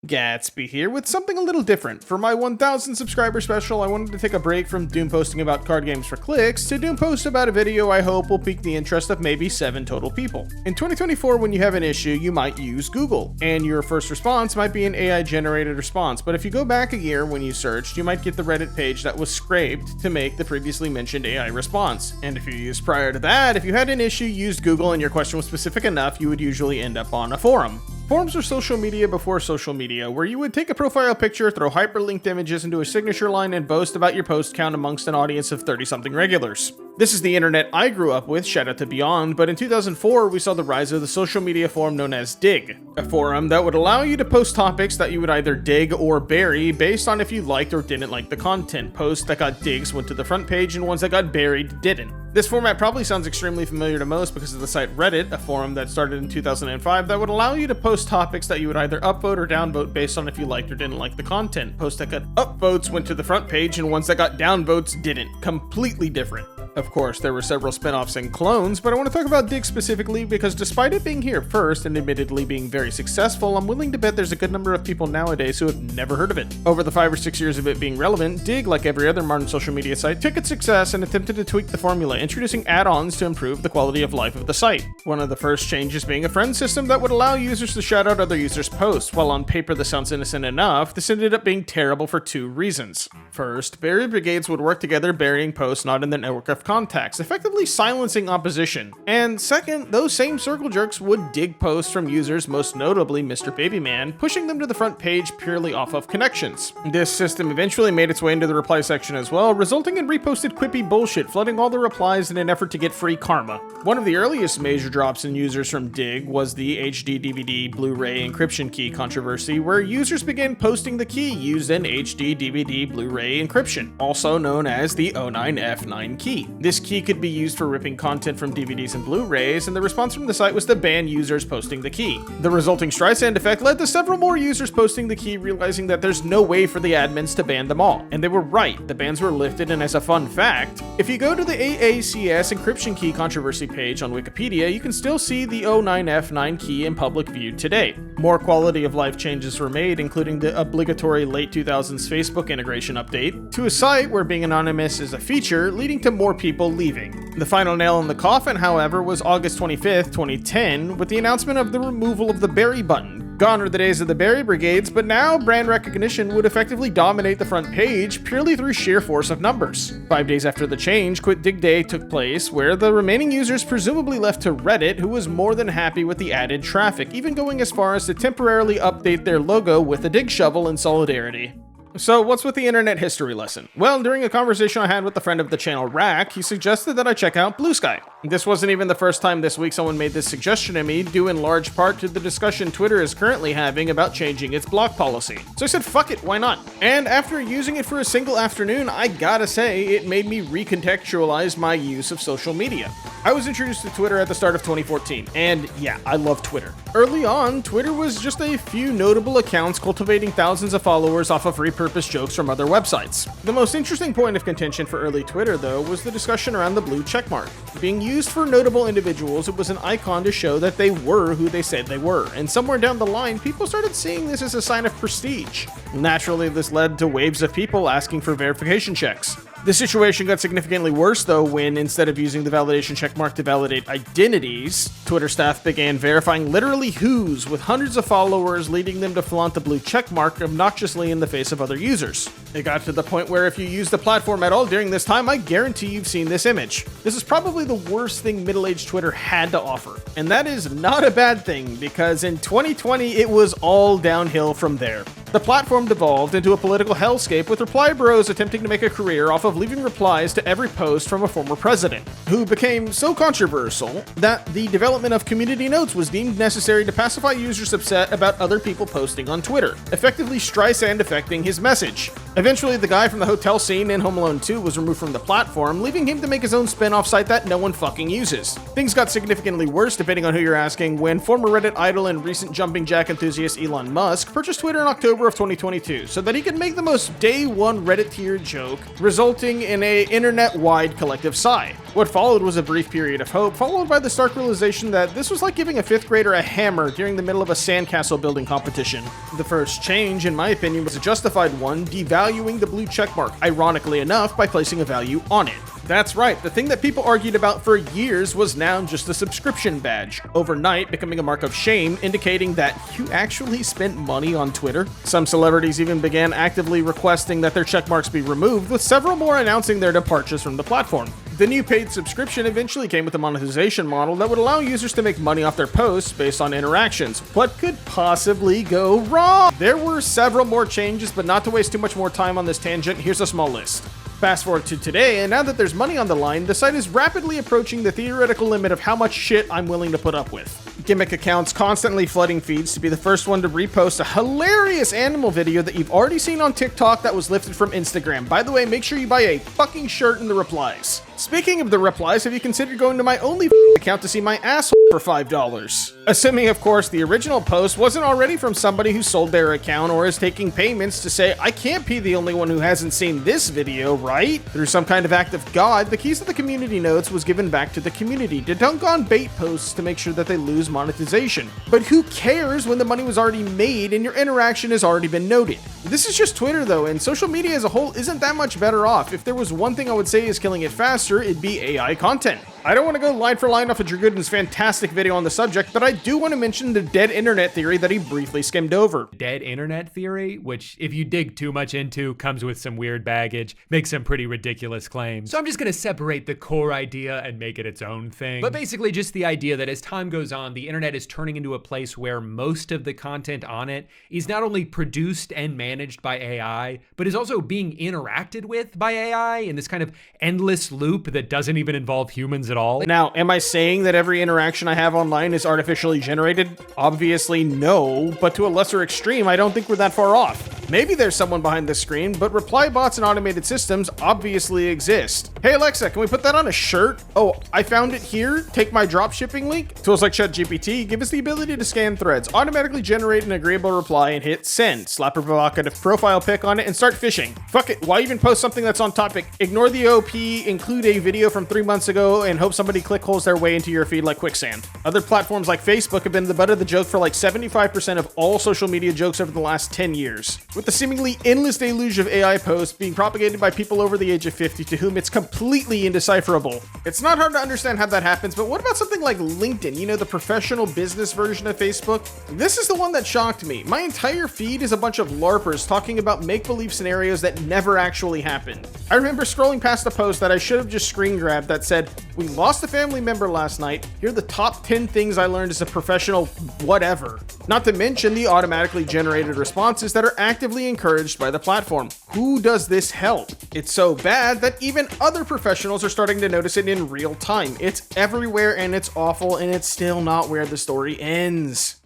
Gatsby here with something a little different. For my 1000 subscriber special, I wanted to take a break from Doom posting about card games for clicks to Doom post about a video I hope will pique the interest of maybe 7 total people. In 2024, when you have an issue, you might use Google, and your first response might be an AI-generated response, but if you go back a year when you searched, you might get the Reddit page that was scraped to make the previously mentioned AI response. And if you used prior to that, if you had an issue, used Google, and your question was specific enough, you would usually end up on a forum. Forums were social media before social media, where you would take a profile picture, throw hyperlinked images into a signature line, and boast about your post count amongst an audience of 30-something regulars. This is the internet I grew up with, shout out to Beyond, but in 2004 we saw the rise of the social media forum known as Dig, a forum that would allow you to post topics that you would either dig or bury based on if you liked or didn't like the content. Posts that got digs went to the front page and ones that got buried didn't. This format probably sounds extremely familiar to most because of the site Reddit, a forum that started in 2005 that would allow you to post topics that you would either upvote or downvote based on if you liked or didn't like the content. Posts that got upvotes went to the front page and ones that got downvotes didn't. Completely different. Of course, there were several spin-offs and clones, but I want to talk about Dig specifically because despite it being here first and admittedly being very successful, I'm willing to bet there's a good number of people nowadays who have never heard of it. Over the 5 or 6 years of it being relevant, Dig, like every other modern social media site, took its success and attempted to tweak the formula, introducing add-ons to improve the quality of life of the site. One of the first changes being a friend system that would allow users to shout out other users' posts. While on paper this sounds innocent enough, this ended up being terrible for 2 reasons. First, bury brigades would work together burying posts not in the network of contacts, effectively silencing opposition. And second, those same circle jerks would dig posts from users, most notably Mr. Babyman, pushing them to the front page purely off of connections. This system eventually made its way into the reply section as well, resulting in reposted quippy bullshit flooding all the replies in an effort to get free karma. One of the earliest major drops in users from Dig was the HD DVD Blu-ray encryption key controversy, where users began posting the key used in HD DVD Blu-ray encryption, also known as the 09F9 key. This key could be used for ripping content from DVDs and Blu-rays, and the response from the site was to ban users posting the key. The resulting Streisand effect led to several more users posting the key, realizing that there's no way for the admins to ban them all. And they were right, the bans were lifted, and as a fun fact, if you go to the AACS encryption key controversy page on Wikipedia, you can still see the 09F9 key in public view today. More quality of life changes were made, including the obligatory late 2000s Facebook integration update, to a site where being anonymous is a feature, leading to more people leaving. The final nail in the coffin, however, was August 25th, 2010, with the announcement of the removal of the bury button. Gone are the days of the bury brigades, but now brand recognition would effectively dominate the front page purely through sheer force of numbers. 5 days after the change, Quit Dig Day took place, where the remaining users presumably left to Reddit, who was more than happy with the added traffic, even going as far as to temporarily update their logo with a dig shovel in solidarity. So what's with the internet history lesson? Well, during a conversation I had with a friend of the channel, Rack, he suggested that I check out Bluesky. This wasn't even the first time this week someone made this suggestion to me, due in large part to the discussion Twitter is currently having about changing its block policy. So I said, fuck it, why not? And after using it for a single afternoon, I gotta say, it made me recontextualize my use of social media. I was introduced to Twitter at the start of 2014, and yeah, I love Twitter. Early on, Twitter was just a few notable accounts cultivating thousands of followers off of repurposed jokes from other websites. The most interesting point of contention for early Twitter, though, was the discussion around the blue checkmark. Being used for notable individuals, it was an icon to show that they were who they said they were, and somewhere down the line, people started seeing this as a sign of prestige. Naturally, this led to waves of people asking for verification checks. The situation got significantly worse, though, when instead of using the validation checkmark to validate identities, Twitter staff began verifying literally whos with hundreds of followers, leading them to flaunt the blue checkmark obnoxiously in the face of other users. It got to the point where if you used the platform at all during this time, I guarantee you've seen this image. This is probably the worst thing middle-aged Twitter had to offer. And that is not a bad thing, because in 2020, it was all downhill from there. The platform devolved into a political hellscape, with reply bros attempting to make a career off of leaving replies to every post from a former president, who became so controversial that the development of community notes was deemed necessary to pacify users upset about other people posting on Twitter, effectively Streisand affecting his message. Eventually, the guy from the hotel scene in Home Alone 2 was removed from the platform, leaving him to make his own spin-off site that no one fucking uses. Things got significantly worse, depending on who you're asking, when former Reddit idol and recent jumping jack enthusiast Elon Musk purchased Twitter in October October of 2022 so that he could make the most day one Reddit tier joke, resulting in a internet-wide collective sigh. What followed was a brief period of hope, followed by the stark realization that this was like giving a 5th grader a hammer during the middle of a sandcastle building competition. The first change, in my opinion, was a justified one, devaluing the blue checkmark, ironically enough, by placing a value on it. That's right, the thing that people argued about for years was now just a subscription badge, overnight becoming a mark of shame, indicating that you actually spent money on Twitter. Some celebrities even began actively requesting that their checkmarks be removed, with several more announcing their departures from the platform. The new paid subscription eventually came with a monetization model that would allow users to make money off their posts based on interactions. What could possibly go wrong? There were several more changes, but not to waste too much more time on this tangent, here's a small list. Fast forward to today, and now that there's money on the line, the site is rapidly approaching the theoretical limit of how much shit I'm willing to put up with. Gimmick accounts constantly flooding feeds to be the first one to repost a hilarious animal video that you've already seen on TikTok that was lifted from Instagram. By the way, make sure you buy a fucking shirt in the replies. Speaking of the replies, have you considered going to my OnlyFans account to see my asshole for $5? Assuming, of course, the original post wasn't already from somebody who sold their account or is taking payments to say, I can't be the only one who hasn't seen this video, right? Through some kind of act of God, the keys to the community notes was given back to the community to dunk on bait posts to make sure that they lose monetization. But who cares when the money was already made and your interaction has already been noted? This is just Twitter though, and social media as a whole isn't that much better off. If there was one thing I would say is killing it faster, it'd be AI content. I don't want to go line for line off of Drew Gooden's fantastic video on the subject, but I do want to mention the dead internet theory that he briefly skimmed over. Dead internet theory, which if you dig too much into, comes with some weird baggage, makes some pretty ridiculous claims. So I'm just gonna separate the core idea and make it its own thing. But basically just the idea that as time goes on, the internet is turning into a place where most of the content on it is not only produced and managed by AI, but is also being interacted with by AI in this kind of endless loop that doesn't even involve humans at all. Now, am I saying that every interaction I have online is artificially generated? Obviously no, but to a lesser extreme, I don't think we're that far off. Maybe there's someone behind the screen, but reply bots and automated systems obviously exist. Hey Alexa, can we put that on a shirt? Oh, I found it here. Take my dropshipping link. Tools like ChatGPT give us the ability to scan threads, automatically generate an agreeable reply, and hit send. Slap a provocative profile pic on it and start fishing. Fuck it, why even post something that's on topic? Ignore the OP, include a video from 3 months ago, and hope somebody click holes their way into your feed like quicksand. Other platforms like Facebook have been the butt of the joke for like 75% of all social media jokes over the last 10 years. With the seemingly endless deluge of AI posts being propagated by people over the age of 50 to whom it's completely indecipherable. It's not hard to understand how that happens, but what about something like LinkedIn, you know, the professional business version of Facebook? This is the one that shocked me. My entire feed is a bunch of LARPers talking about make-believe scenarios that never actually happened. I remember scrolling past a post that I should have just screen grabbed that said, we lost a family member last night. Here are the top 10 things I learned as a professional whatever. Not to mention the automatically generated responses that are actively encouraged by the platform. Who does this help? It's so bad that even other professionals are starting to notice it in real time. It's everywhere and it's awful, and it's still not where the story ends.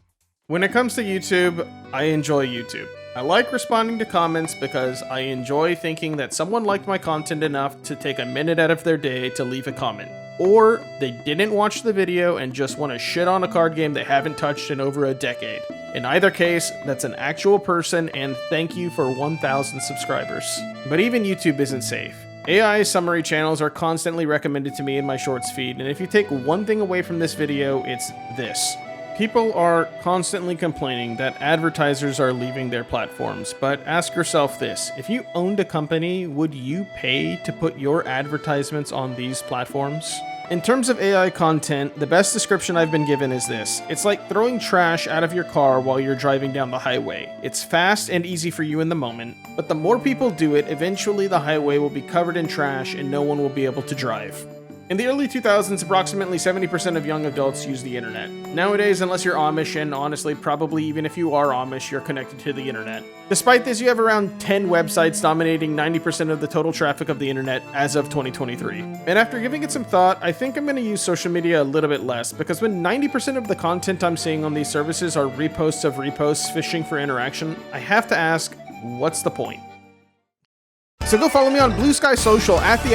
When it comes to YouTube, I enjoy YouTube. I like responding to comments because I enjoy thinking that someone liked my content enough to take a minute out of their day to leave a comment. Or they didn't watch the video and just want to shit on a card game they haven't touched in over a decade. In either case, that's an actual person, and thank you for 1,000 subscribers. But even YouTube isn't safe. AI summary channels are constantly recommended to me in my shorts feed, and if you take one thing away from this video, it's this. People are constantly complaining that advertisers are leaving their platforms, but ask yourself this: if you owned a company, would you pay to put your advertisements on these platforms? In terms of AI content, the best description I've been given is this: it's like throwing trash out of your car while you're driving down the highway. It's fast and easy for you in the moment, but the more people do it, eventually the highway will be covered in trash and no one will be able to drive. In the early 2000s, approximately 70% of young adults use the internet. Nowadays, unless you're Amish, and honestly, probably even if you are Amish, you're connected to the internet. Despite this, you have around 10 websites dominating 90% of the total traffic of the internet as of 2023. And after giving it some thought, I think I'm going to use social media a little bit less, because when 90% of the content I'm seeing on these services are reposts of reposts fishing for interaction, I have to ask, what's the point? So go follow me on Blue Sky Social at the